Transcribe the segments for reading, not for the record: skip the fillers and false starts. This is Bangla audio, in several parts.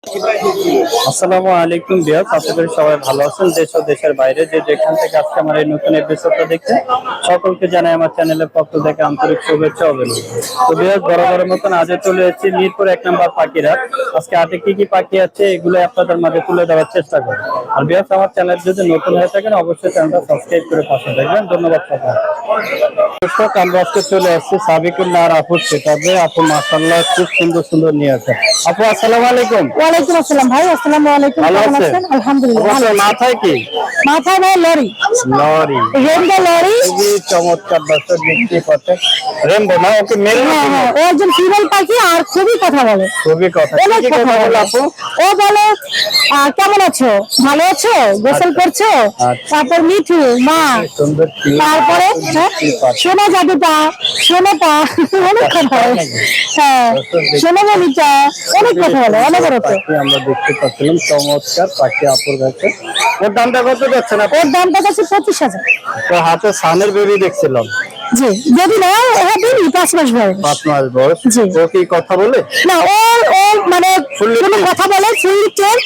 আসসালামু আলাইকুম ভিউয়ার্স, আশা করি সবাই ভালো আছেন। দেশ ও দেশের বাইরে যে যেখান থেকে আজকে আমার এই নতুন এপিসোডটা দেখতে সকলকে জানাই আমার চ্যানেলের পক্ষ থেকে আন্তরিক শুভেচ্ছা ও অভিনন্দন। তো ভিউয়ার্স, বরাবরের মতন আজও চলে এসেছি মিরপুর 1 নম্বর পাখিরহাট। আজকে হাটে কি কি পাখি আছে এগুলো আপনাদের মাঝে তুলে দেওয়ার চেষ্টা করব। আর ভিউয়ার্স, আমার চ্যানেল যদি নতুন হয়ে থাকেন অবশ্যই চ্যানেলটা সাবস্ক্রাইব করে পাশে থাকবেন। ধন্যবাদ সবাই। দর্শক, আমরা আজকে চলে আসছি সাবিকুল্লাহ আর আপুর সেটাতে। আপু মাশাআল্লাহ খুব সুন্দর সুন্দর নিয়ে আছে। আপু আসসালামু আলাইকুম। ওয়ালাইকুম আসসালাম ভাই। আসসালামু আলাইকুম। কেমন আছেন? আলহামদুলিল্লাহ ভালো। মাথায় কি? মাথায় ভাই লরি। লরি। Rainbow lory. খুবই চমৎকার দর্শক দেখতে পাচ্ছেন। রেনবো না, ওকে মেল না? হ্যাঁ, ও একজন ফিমেল পাখি আর খুবই কথা বলে। খুবই কথা। কি কথা বলে আপু? ও বলে কেমন আছো, ভালো আছো, গোসল করছো, তারপর মিঠু মা, তারপরে সোনা জাদুটা, সোনাটা, অনেক কথা বলে। হ্যাঁ, সোনা মনিটা, অনেক কথা বলে, অনবরত। আমরা দেখতে পাচ্ছিলাম চমৎকার পাখি আপুর কাছে। ওর দামটা কত যাচ্ছে না? ওর দামটা যাচ্ছে 25,000। তো হাতে সানের বেবি দেখছিলাম। জি, যদি না হ্যাঁ দিন 5 মাস বয়স। 5 মাস বয়স। জি। ও কি কথা বলে? না, ও মানে কোনো কথা বলে ফুললি টেন,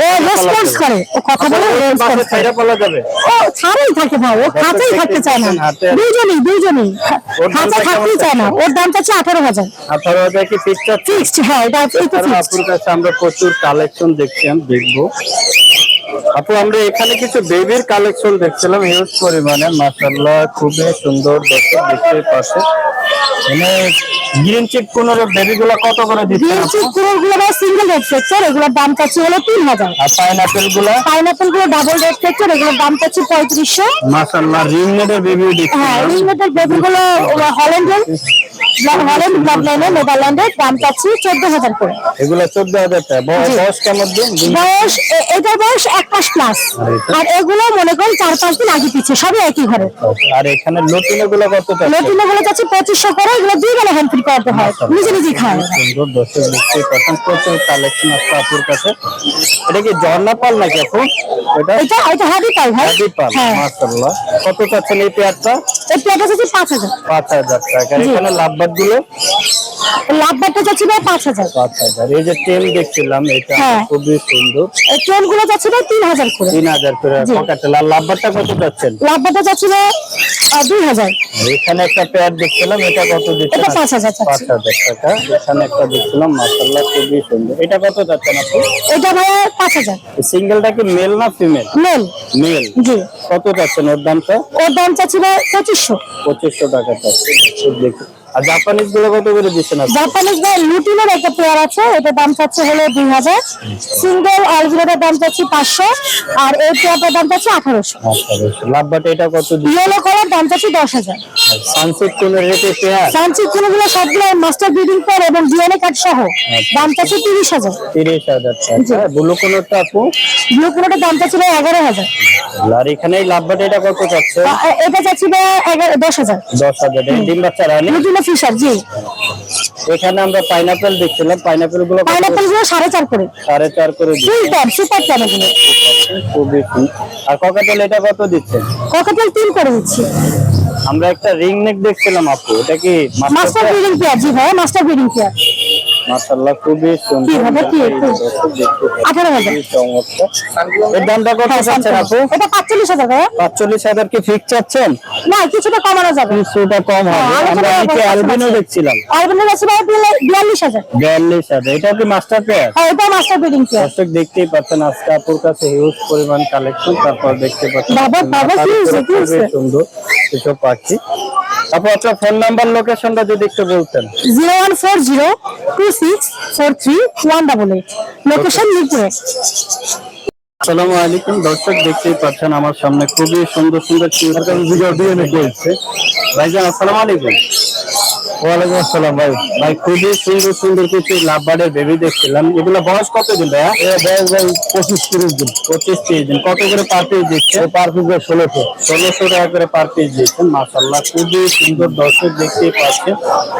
ও রেসপন্স করে, ও কথা বলে রেসপন্স করে। ছাইরা বলা যাবে? ও ছাড়াই থাকে ভাই, ও খাঁচাই থাকতে চায় না। দুইজনই খাঁচা থাকতেই চায় না। ওর দাম চাচ্ছে 18,000। 18,000 কি ফিক্সড? হ্যাঁ, এটা আপুর কাছে আমরা প্রচুর কালেকশন দেখবো। আপু, আমরা এখানে কিছু বেবির কালেকশন দেখছিলাম হিউজ পরিমাণে। মাশাআল্লাহ খুবই সুন্দর দর্শক দেখতে পাচ্ছেন। মানে গ্রিন চিক কোনর বেবি গুলো কত করে দিচ্ছেন? গ্রিন চিক কোনর গুলো ভাই সিঙ্গেল রেড ফ্লেক্সর, এগুলোর দাম চাচ্ছে হলো 3,000। আর পাইনাপল গুলো ডাবল রেড ফ্লেক্সর, এগুলোর দাম চাচ্ছে 3500। মাশাআল্লাহ রিং নেটের বেবি দেখছি। হ্যাঁ, রিং নেটের বেবি গুলো হল্যান্ডের ব্লাড লাইনের নেদারল্যান্ডের, দাম চাচ্ছি 14,000 করে। এগুলো 14,000 টাকা। বয়স কেমন দিন? বয়স এটার বয়স 1 মাস প্লাস। আর এগুলো মনে করেন 4-5 দিন আগে পিছে, সবই একই ঘরে। আর এখানে লটিনো গুলো কত টাকা? লটিনো গুলো চাচ্ছি 2500 করে। এগুলো 2 বেলা হ্যান্ড ফিড করাতে হয়, নিজে খায়। সুন্দর দর্শক দেখতে পাচ্ছেন প্রচুর কালেকশন আছে আপুর কাছে। এটা কি ঝর্ণা পাল নাকি আপু? এটা হাদি পাল ভাই। হাদি পাল। মাশাআল্লাহ। কত চাচ্ছেন এই পেয়ারটা? এই পেয়ারটা চাচ্ছি 5,000। 5,000 টাকা। এখানে লাভবার্ড গুলো? লাভবারটা চাচ্ছি ভাই 5,000। 5,000। এই যে টেম দেখছিলাম, এটা খুবই সুন্দর। এই টেম গুলো চাচ্ছি ভাই 3,000 করে। 3,000 করে পকেটে। আর লাভবারটা কত যাচ্ছেন? লাভবারটা চাচ্ছি ভাই 2,000। এখানে একটা পেয়ার দেখছিলাম, এটা কত দিচ্ছেন? এটা 5,000 টাকা। এখানে একটা দেখছিলাম, মাশাআল্লাহ খুবই সুন্দর। এটা কত যাচ্ছেন আপু? এটা ভাই 5,000। সিঙ্গেলটা কি মেল না ফিমেল? মেল। জি। কত যাচ্ছেন ওর দামটা? ওর দাম চাচ্ছি ভাই 2500। 2500 টাকা চাচ্ছে। দেখি। আর জাপানিজ গুলো কত করে দিচ্ছেন আপনি? জাপানিজ ভাই লুটিনোর একটা পেয়ার আছে, এটা দাম চাচ্ছে হলো 2,000। সিঙ্গেল অলভিনোটার দাম চাচ্ছি 500। আর এই পেয়ারটার দাম চাচ্ছি 1800। লাভবাট এটা কত দিচ্ছেন? ইয়েলো কালার দাম চাচ্ছি 10,000। সানসেট কোন রেটে পেয়ার? সানসেট কোনগুলো সবগুলো মাস্টার ব্রিডিং পেয়ার এবং ডিএনএ কার্ড সহ, দাম চাচ্ছি 30,000। 30,000 টাকা। ব্লু কোনটা আপু? ব্লু কোনটার দাম চাচ্ছি 11,000। আর এখানে লাভবাট এটা কত চাচ্ছে? এটা চাচ্ছি 10,000। 10,000। এই ডিম বাচ্চা রানী ফিশার। জি। এখানে আমরা পাইনাপল দেখছিলাম, পাইনাপল গুলো 4.5 করে। 4.5 করে ফুল টপ সুপার টপ এগুলো। খুবই সুন্দর। আর ককাটেল এটা কত দিচ্ছেন? ককাটেল 3 করে দিচ্ছি। আমরা একটা রিং নেক দেখছিলাম আপু, এটা কি মাস্টার ব্রিডিং পেয়ার? জি ভাই, মাস্টার ব্রিডিং পেয়ার। মাশাআল্লাহ খুবই সুন্দর। 18,000। চমৎকার। এর দামটা কত চাচ্ছেন আপু? এটা 45,000 টাকা। 45,000 কি ফিক্স চাচ্ছেন? না, কিছুটা কমানো যাবে। কিছুটা কম হবে। আমরা নিচে অ্যালবিনো দেখছিলাম। অ্যালবিনো আছে ভাই 42,000। 42,000। এটা কি মাস্টার পেয়ার? হ্যাঁ, এটা মাস্টার ব্রিডিং পেয়ার। দর্শক দেখতেই পাচ্ছেন আজকে আপুর কাছে হিউজ পরিমাণ কালেকশন। তারপর দেখতে পাচ্ছেন বাবা কি সুন্দর এসব পাখি। আপু, আপনার ফোন নাম্বার লোকেশনটা যদি একটু বলতেন। 01402643188। লোকেশন মিরপুর। আসসালামু আলাইকুম দর্শক, দেখতেই পাচ্ছেন আমার সামনে খুবই সুন্দর সুন্দর ভিডিও ডিএনএ করছে। ভাইজান আসসালামু আলাইকুম। ওয়ালাইকুম আসসালাম ভাই খুবই সুন্দর সুন্দর কিছু লাভবার্ডের বেবি দেখছিলাম। এগুলো বয়স কত দিন ভাইয়া? বয়স ভাই 25-30 দিন। 25-30 দিন। কত করে পার পিস দিচ্ছে? পার পিস 1600 টাকা করে পার পিস দিচ্ছেন। মাশাআল্লাহ খুবই সুন্দর দর্শক দেখতেই পাচ্ছেন।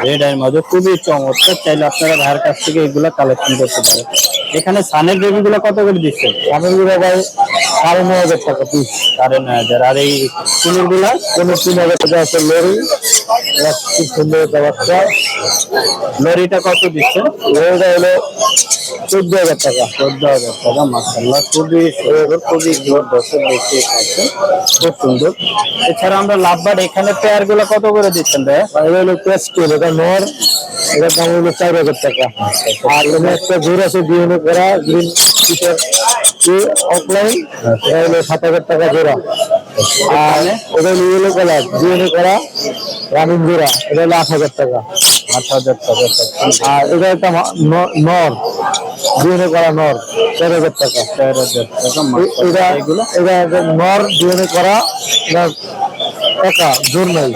রেড আইয়ের মধ্যে খুবই চমৎকার। চাইলে আপনারা ভাইয়ের কাছ থেকে এগুলো কালেকশন করতে পারেন। এখানে সানের বেবি গুলো কত করে দিচ্ছেন? সানের বেবি নিলে ভাই 9,500 টাকা পিস। 9,500। আর এই কুমির গুলা? কোনো 3,000 টাকা আছে লরি, খুব সুন্দর একটা বাচ্চা। লরিটা কত দিচ্ছেন? লরিটা হলো 14,000 টাকা। 14,000 টাকা। মাশাআল্লাহ, খুবই সুন্দর, খুবই কিউট। দর্শক দেখতে পাচ্ছেন, খুব সুন্দর। এছাড়া আমরা লাভবার্ড এখানে পেয়ার গুলো কত করে দিচ্ছেন ভাইয়া? এটা হলো পেস্টেল, এটা নর, এটার দাম হলো 4,000 টাকা। আর এখানে একটা জোর আছে ডিএনএ করা গ্রিন অফলাইন, এটা হলো 7,000 টাকা জোড়া। আর ওটা হলো ইয়েলো কালার ডিএনএ করা রানিং জোড়া, এটা হলো 8,000 টাকা। 8,000 টাকা। আর এটা একটা নর ডিএনএ করা নর, 4,000 টাকা। 4,000 টাকা। এটা এগুলো এটা নর ডিএনএ করা, এটা একা জোর নাই,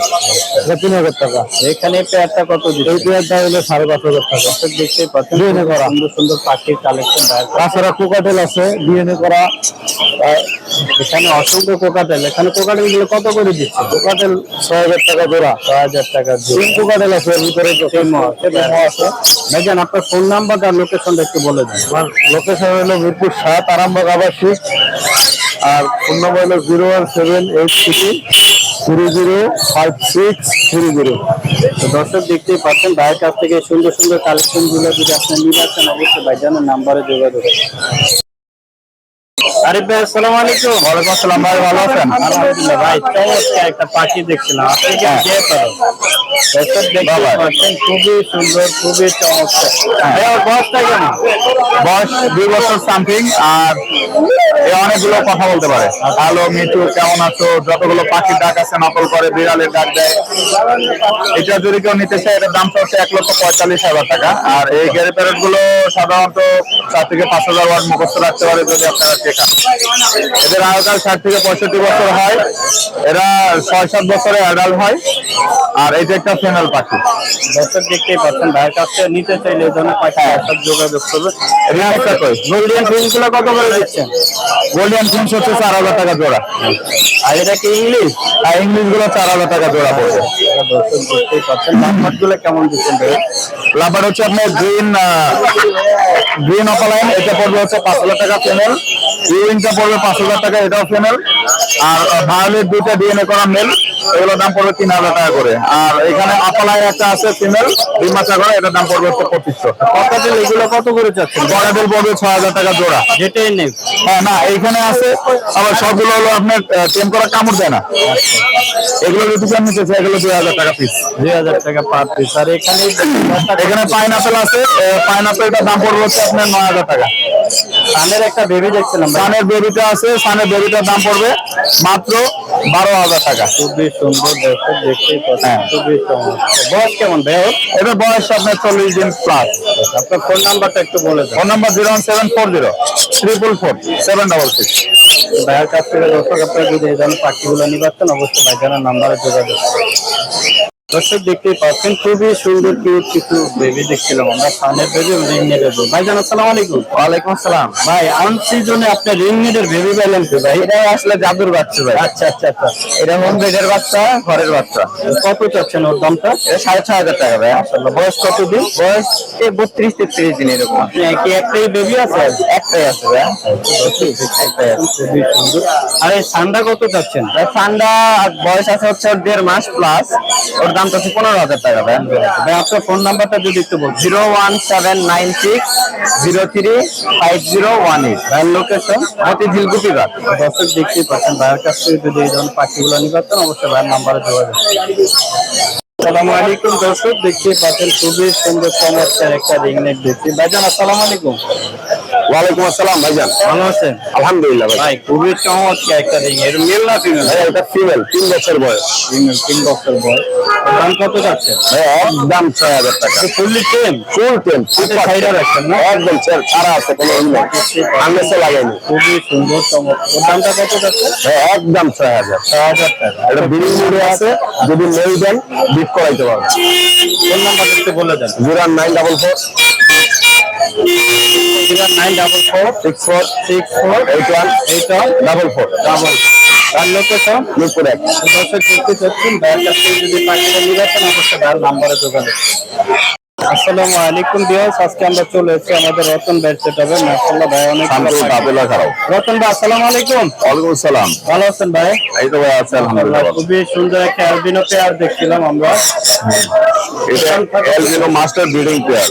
এটা 3,000 টাকা। এখানে পেয়ারটা কত এই দিচ্ছেন? পেয়ারটা হলো 5,500 টাকা। দর্শক দেখতেই পাচ্ছেন, ডিএনএ করা। সুন্দর সুন্দর পাখির কালেকশন। তাছাড়া কোকাটেল আছে ডিএনএ করা, এখানে অসংখ্য কোকাটেল। এখানে কোকাটেল গুলো কত করে দিচ্ছে? কোকাটেল 6,000 টাকা জোড়া। 6,000 টাকা। তিন কোকাটেল আছে এর ভিতরে, আছে। ভাইজান, আপনার ফোন নাম্বার আর লোকেশনটা একটু বলে দিন। আমার লোকেশন হলো মিরপুর 7 আরামবাগ আবাসিক, আর ফোন নম্বর হলো 01783305630। তো দর্শক দেখতেই পাচ্ছেন, ভাইয়ের কাছ থেকে সুন্দর সুন্দর কালেকশন গুলো যদি আপনি নিতে চান, অবশ্যই ভাইজানের নাম্বারে যোগাযোগ করুন। আরিফ ভাই, আসসালামু আলাইকুম। ওয়ালাইকুম আসসালাম ভাই, ভালো আছেন? আলহামদুলিল্লাহ ভাই, চমৎকার একটা পাখি দেখছিলাম। আপনি কি বিয়ে করেন? দর্শক দেখতে পাচ্ছেন, খুবই সুন্দর, খুবই চমৎকার। ভাই, ওর বয়সটা কেমন? বয়স 2 বছর সামথিং। আর এ অনেকগুলো কথা বলতে পারে। হ্যালো মিঠু, কেমন আছো? যতগুলো পাখির ডাক আছে নকল করে, বিড়ালের ডাক দেয়। এটা যদি কেউ নিতে চায়, এটার দাম হচ্ছে 1,45,000 টাকা। আর এই গ্যারি প্যারেট গুলো সাধারণত 4 থেকে 5,000 ওয়াট মুখস্থ রাখতে পারে যদি আপনারা শেখান। এদের আয়ুকাল 60 থেকে 65 বছর হয়। এরা 6-7 বছরে অ্যাডাল্ট হয়। আর এটা একটা ফিমেল পাখি। দর্শক দেখতেই পাচ্ছেন, ভাইয়ের কাছ থেকে নিতে চাইলে এই ধরনের পাখি সব যোগাযোগ করবে। গোল্ডেন ফিল্ম গুলো কত করে দিচ্ছেন? গোল্ডেন ফিন্স হচ্ছে 4,000 টাকা জোড়া। আর এটা কি ইংলিশ? আর ইংলিশ গুলো 4,000 টাকা জোড়া পড়বে। দর্শক দেখতেই পাচ্ছেন, লাভবার্ড গুলো কেমন দিচ্ছেন ভাইয়া? লাভার হচ্ছে আপনার গ্রিন অফলাইন, এটা পড়বে হচ্ছে 5,000 টাকা ফিমেল। ইউইনটা পড়বে 5,000 টাকা, এটাও ফিমেল। আর ভায়োলেট দুইটা ডিএনএ করা মেল, এগুলোর দাম পড়বে 3,000 টাকা করে। আর এখানে অফলাইন একটা আছে ফিমেল, 2 মাসা করে, এটার দাম পড়বে হচ্ছে 2,500। ককাটেল এগুলো কত করে চাচ্ছেন? বড়াদের পড়বে 6,000 টাকা জোড়া। যেটাই নেই। হ্যাঁ, না এইখানে আছে, আবার সবগুলো হলো আপনার টেম করা, কামড় দেয় না। এগুলো যদি কেমন নিতে চাই, এগুলো 2,000 টাকা পিস। 2,000 টাকা পার পিস। আর এখানে পাইনাপেল আছে, পাইনাপেলটার দাম পড়বে হচ্ছে আপনার 9,000 টাকা। সানের একটা বেবি দেখছিলাম, সানের বেবিটা আছে, সানের বেবিটার দাম পড়বে মাত্র 12,000 টাকা। খুবই সুন্দর। দর্শক দেখতেই পাচ্ছেন, খুবই চমৎকার। বয়স কেমন ভাই ওর? এটার বয়স আপনার 40 দিন প্লাস। আপনার ফোন নাম্বারটা একটু বলে দেন। Phone number 01740 344 766। ভাইয়ের কাছ থেকে দর্শক আপনারা যদি এই ধরনের পাখিগুলো নিবাচ্ছেন, অবশ্যই ভাইজানের নাম্বারে যোগাযোগ করুন। দর্শক দেখতেই পাচ্ছেন, খুবই সুন্দর কিউট কিছু বেবি দেখছিলাম আমরা, সানের বেবি এবং রিংনেটের বেবি। ভাইজান, আসসালামু আলাইকুম। ওয়ালাইকুম আসসালাম ভাই, আনসিজনে আপনি রিংনেটের বেবি পেলেন তো ভাই? এটা আসলে জাদুর বাচ্চা ভাই। আচ্ছা আচ্ছা আচ্ছা। এটা হোম বেডের বাচ্চা, ঘরের বাচ্চা। কত চাচ্ছেন ওর দামটা? এটা 6,500 টাকা ভাই। মাশাআল্লাহ। বয়স কতদিন? বয়স 32-33 দিন এরকম। আপনি কি একটাই বেবি আছে? একটাই আছে ভাই। একটাই আছে। খুবই সুন্দর। আর এই সান্ডা কত চাচ্ছেন? ঠান্ডা বয়স আছে হচ্ছে ওর 1.5 মাস প্লাস। ওর দাম তো 15,000 টাকা ভাই। ভাই, আপনার ফোন নাম্বারটা যদি একটু বলছেন। 01796035018। ভাইয়ের লোকেশন? মতিঝিল গুপিঘাট। দর্শক দেখতেই পাচ্ছেন, ভাইয়ের কাছ থেকে যদি এই ধরনের পাখিগুলো নিবাচ্ছেন, অবশ্যই ভাইয়ের নাম্বারে যোগাযোগ করুন। আসসালামু আলাইকুম। দর্শক দেখতেই পাচ্ছেন, খুবই সুন্দর চমৎকার একটা রিংনেক দেখছি। ভাইজান, আসসালামু আলাইকুম। ওয়ালাইকুম আসসালাম ভাইজান, ভালো আছেন? আলহামদুলিল্লাহ ভাই। ভাই, খুবই চমৎকার একটা রিং। এর মেল না ফিমেল? ভাই এটা ফিমেল, 3 বছর বয়স। ফিমেল, 3 বছর বয়স। ওর দাম কত যাচ্ছে? ভাই একদম 6,000 টাকা। ফুললি টেম? ফুল টেম, সাইডে রাখছেন না? একদম ছাড়া আছে, কোনো আনলেসে লাগাইনি। খুবই সুন্দর চমৎকার। ওর দামটা কত যাচ্ছে? ভাই একদম 6,000। 6,000 টাকা। এটা বিলিং মুড়ে আছে, যদি মেল দেন বিট করাইতে পারবেন। ফোন নাম্বার একটু বলে দেন। 09444 0944 64 81 44 আর লোকেশন? মিরপুর 1। দর্শক দেখতে চাচ্ছেন, ভাইয়ের কাছ থেকে যদি পাখিটা নিয়ে যাচ্ছেন, অবশ্যই ভাইয়ের নাম্বারে যোগাযোগ করুন। আসসালামু আলাইকুম ভিউয়ার্স, আজকে আমরা চলে এসেছি আমাদের রতন ভাইয়ের সেটআপে। মাশাআল্লাহ ভাই অনেক রতন ভাই, আসসালামু আলাইকুম। ওয়ালাইকুম আসসালাম। ভালো আছেন ভাই? এই তো ভাই আছে আলহামদুলিল্লাহ। খুবই সুন্দর একটা অ্যালবিনো পেয়ার দেখছিলাম আমরা। এটা এলবিনো মাস্টার ব্রিডিং পেয়ার।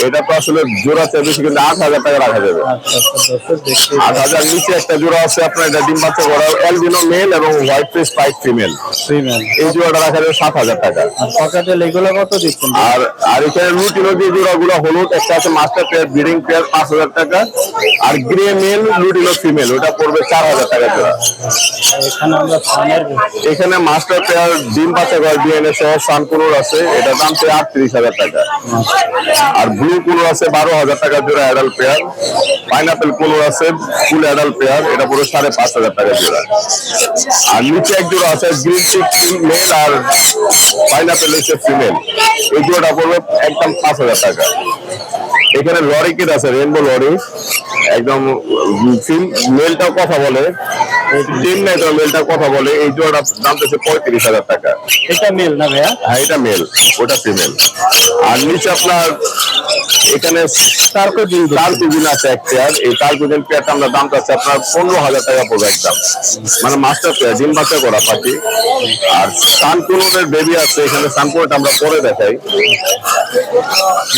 এটা তো আসলে জোড়া চেয়ে বেশি, কিন্তু 8,000 টাকা রাখা যাবে। আচ্ছা আচ্ছা, দর্শক দেখছি 8,000 নিচে একটা জোড়া আছে আপনার, এটা ডিম বাচ্চা করা এলবিনো মেল এবং white face pied female. Female. এই জোড়াটা রাখা যাবে 7,000 টাকা। আর পকেটেল এগুলো কত দিচ্ছেন? আর আর এখানে লুটিনো যে জোড়াগুলো হলুদ একটা আছে মাস্টার পেয়ার ব্রিডিং পেয়ার 5,000 টাকা। আর গ্রে মেল লুটিনো ফিমেল ওটা পড়বে 4,000 টাকা জোড়া। এখানে আমরা সানের এখানে মাস্টার পেয়ার ডিম বাচ্চা করা ডিএনএ সহ সানকুনুর আছে, এটা দাম 38,000 টাকা। আর ব্লু কুনুর আছে 12,000 টাকা জোড়া অ্যাডাল্ট পেয়ার। পাইনাপেল কুনুর আছে ফুল অ্যাডাল্ট পেয়ার, এটা পুরো 5,500 টাকা জোড়া। আর নিচে এক জোড়া আছে গ্রিন চিক মেল আর পাইনাপেল হচ্ছে ফিমেল, এই জোড়াটা পড়বে একদম 5,000 টাকা। এখানে লরি কিট আছে রেনবো লরি, একদম মেলটাও কথা বলে, টিম নাই তো মেলটা কথা বলে, এই জোড়াটা দাম হচ্ছে 35,000 টাকা। এটা মেল না ভাইয়া? হ্যাঁ এটা মেল, ওটা ফিমেল। আর নিচে আপনার এখানে টার্কুজিন আছে এক পেয়ার, এই টার্কুজিন পেয়ারটা আমরা দাম চাচ্ছি আপনার 15,000 টাকা পড়বে একদম, মানে মাস্টার পেয়ার ডিম বাচ্চা করা পাখি। আর সানকুনোর বেবি আছে এখানে, সানকুনোটা আমরা পরে দেখাই।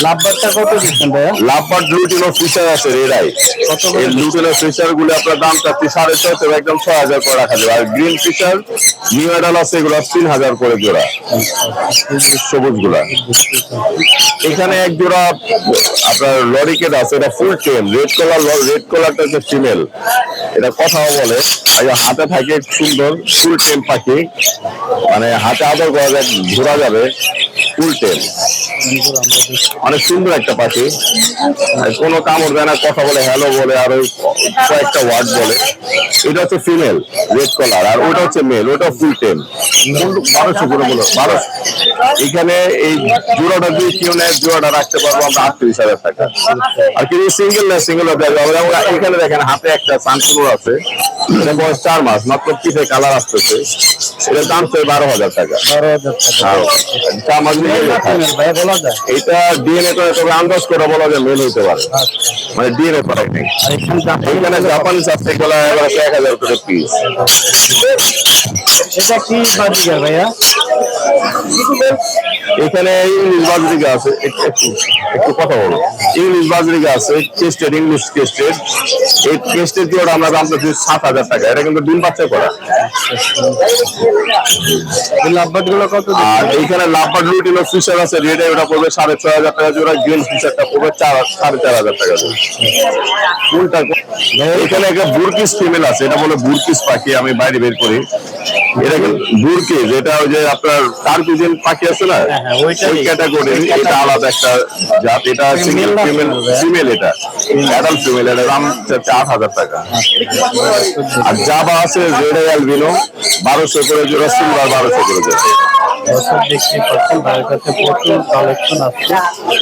লাভবারটা কত দিচ্ছেন ভাইয়া? লাভবার্ড লুটিনো ফিশার আছে রেডাই, এই লুটিনো ফিশার গুলো আপনার দাম চাচ্ছি 6,500 একদম 6,000 করে রাখা যাবে। আর গ্রিন ফিশার নিউ অ্যাডাল আছে এগুলো 3,000 করে জোড়া, সবুজ গুলা। এখানে এক জোড়া আপনার লরিকেট আছে, এটা ফুল টেম রেড কলারটা হচ্ছে ফিমেল, এটা কথাও বলে, হাতে থাকে সুন্দর ফুল টেম পাখি, মানে হাতে আদর করা যায়, ঘোরা যাবে, ফুল টেম অনেক সুন্দর একটা পাখি, কোনো কামড় দেয় না, কথা বলে, হ্যালো বলে, আর ওই কয়েকটা ওয়ার্ড বলে। এটা হচ্ছে ফিমেল রেড কলার, আর ওটা হচ্ছে মেল, ওটা ফুল টেম 1200 করে বলো 1200। এখানে এই জোড়াটা দিয়ে কেউ নেয়, জোড়াটা রাখতে পারবো আমরা 38,000 টাকা। আর কিন্তু সিঙ্গেল না, সিঙ্গেল এখানে দেখেন হাতে একটা সানকুনোর আছে, এটা বয়স 4 মাস মাত্র, পিঠে কালার আসতেছে, এটার দাম তো 12,000 টাকা। 12,000 টাকা। 4 মাস নিয়ে ভাইয়া বলা যায়? এটা ডিএনএ করে, তবে আন্দাজ করে বলা যায় মেল হইতে পারে, মানে ডিএনএ করাই নেই। আর এখানে জাপানিজ আছে এগুলো 1,000 করে পিস। এটা কি বাজিকার ভাইয়া? এখানে ইংলিশ বাজরিকা আছে, একটু কথা বলো, ইংলিশ বাজরিকা আছে কেস্টেড, ইংলিশ কেস্টেড। এই কেস্টেড দিয়ে আমরা দাম পাচ্ছি 7,000 টাকা, এটা কিন্তু ডিম বাচ্চা করা। লাভবার্ড গুলো কত? আর এইখানে লাভবার্ড লুটিনো ফিশার আছে রেডে, ওটা পড়বে 6,500 টাকা জোড়া। গ্রিন ফিশারটা পড়বে 4,500 টাকা জোড়া। কোনটা? এখানে একটা বুরকিস ফিমেল আছে, এটা বলে বুরকিস পাখি, আমি বাইরে বের করি। এটা বুরকিস, এটা ওই যে আপনার টার্কুজিন পাখি আছে না, ওই ক্যাটাগরি, এটা আলাদা একটা জাত। এটা সিঙ্গেল ফিমেল, এটা অ্যাডাল্ট ফিমেল, এটা দাম 8,000 টাকা। আর জাবা আছে রেড অ্যালবিনো 1,200 করে জোড়া, সিলভার 1,200 করে জোড়া। দর্শক দেখতে পাচ্ছেন ভাইয়ের কাছে প্রচুর কালেকশন আছে,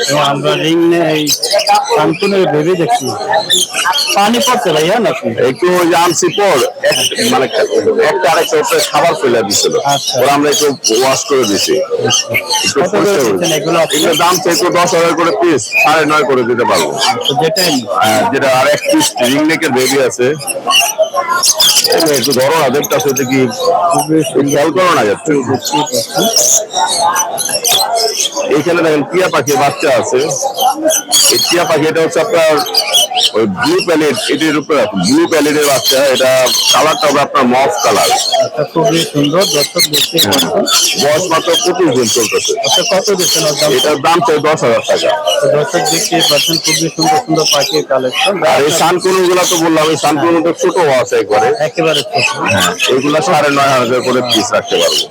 এবং আমরা রিং এই সানকুনের বেবি দেখছি। পানি পড়ছে ভাইয়া নাকি? একটু জানছি পর মানে একটা আরেকটা উপরে খাবার ফেলে দিছিল, ওরা আমরা একটু ওয়াশ করে দিছি, একটু পরিষ্কার করে দিছি। এগুলোর দাম তো একটু 10,000 করে পিস, 9.5 করে দিতে পারবো। যেটাই যেটা আর এক পিস রিং নেকের বেবি আছে, একটু ধরো না, দেখতেছো কি খেয়াল করো না যাচ্ছে। এইখানে দেখেন টিয়া পাখির বাচ্চা আছে, এই টিয়া পাখি এটা হচ্ছে আপনার ওই ব্লু প্যালেট, এটির উপরে ব্লু প্যালেটের বাচ্চা, এটা কালারটা হবে আপনার মফ কালার, খুবই সুন্দর। দর্শক দেখতে পাচ্ছেন বয়স মাত্র 25 দিন চলতেছে। কত দিচ্ছেন? এটার দাম চাই 10,000 টাকা। দর্শক দেখতে পাচ্ছেন খুবই সুন্দর সুন্দর পাখির কালেকশন। আর এই সানকুনো গুলা তো বললাম, এই সানকুনো তো ছোট আছে একবারে, একেবারে ছোট। এইগুলা 9,500 করে পিস রাখতে পারবো।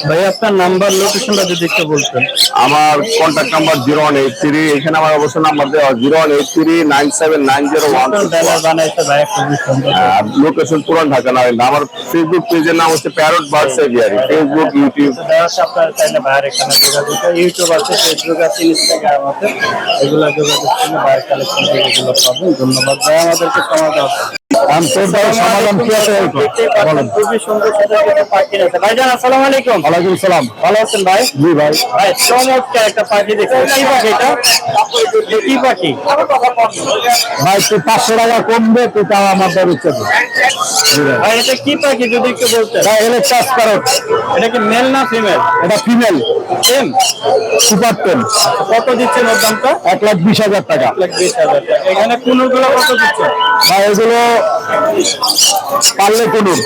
ভাই আপনার নাম্বার লোকেশনটা যদি একটু বলতেন। আমার কন্ট্যাক্ট নাম্বার 0183, এখানে আমার অবশ্য নাম্বার দেওয়া 0183979012। লোকেশন পুরান ঢাকা না। আমার ফেসবুক পেজের নাম হচ্ছে parrot birds aviary, Facebook YouTube. আপনার চাইলে ভাইয়ের এখানে যোগাযোগ, ইউটিউব আছে, ফেসবুক আছে, ইনস্টাগ্রাম আছে, এগুলো যোগাযোগ করলে ভাইয়ের কালেকশন থেকে এগুলো পাবেন। ধন্যবাদ ভাই আমাদেরকে সময় দেওয়ার জন্য। সমাধান কি আছে বলেন। খুবই সুন্দর সুন্দর কিছু পাখি আছে। ভাইজান আসসালামু আলাইকুম। ওয়ালাইকুম সালাম। ভালো আছেন ভাই? জি ভাই। ভাই চমৎকার একটা পাখি দেখছি, কি পাখি এটা? কি পাখি? ভাই তুই 500 টাকা কমবে তুই তাও আমার দর ইচ্ছে ভাই এটা কি পাখি যদি একটু বলতেন? ভাই এর চাষ করো। এটা কি মেল না ফিমেল? এটা ফিমেল সেম। Super ten. কত দিচ্ছেন ওর দামটা? 1,20,000 টাকা। 1,20,000 টাকা। এখানে কুনুরগুলো কত দিচ্ছেন? ভাই এগুলো পারলে কোনুন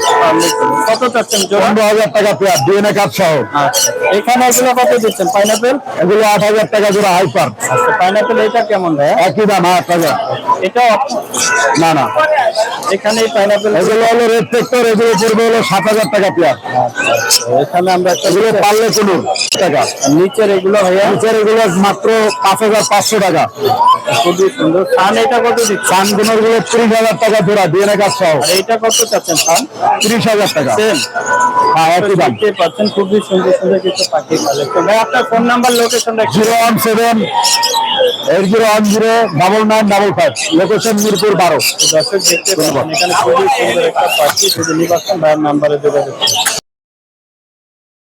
কত চাচ্ছেন জোড়া? 15,000 টাকা পেয়ার ডিএনএ কার্ড সহ। আচ্ছা, এখানে এগুলো কত দিচ্ছেন? পাইনাপেল এগুলো 8,000 টাকা জোড়া হাইপার। আচ্ছা, পাইনাপেল এটা কেমন ভাই? একই দাম 8,000। এটা না না এখানে পাইনাপেল এগুলো হলো রেড টেক্টর, এগুলো পড়বে হলো 7,000 টাকা পেয়ার। এখানে আমরা একটা এগুলো পারলে কোনুন টাকা। নিচের এগুলো ভাইয়া নিচের এগুলো মাত্র 5,500 টাকা। খুবই সুন্দর। খান এটা কত দিচ্ছেন? সানগুলোর গুলো 30,000 টাকা জোড়া ডিএনএ কার্ড সহ। আর এইটা কত চাচ্ছেন খান? 30,000 টাকা। সেম। হ্যাঁ একই দাম। দেখতে পাচ্ছেন খুবই সুন্দর সুন্দর কিছু পাখি কালেকশন। ভাই আপনার ফোন নাম্বার লোকেশনটা 017-809-9955 লোকেশন মিরপুর 12। দর্শক দেখতে পাচ্ছেন এখানে খুবই সুন্দর একটা পাখি, যদি নির্বাচন ভাইয়ের নাম্বারে যোগাযোগ করুন।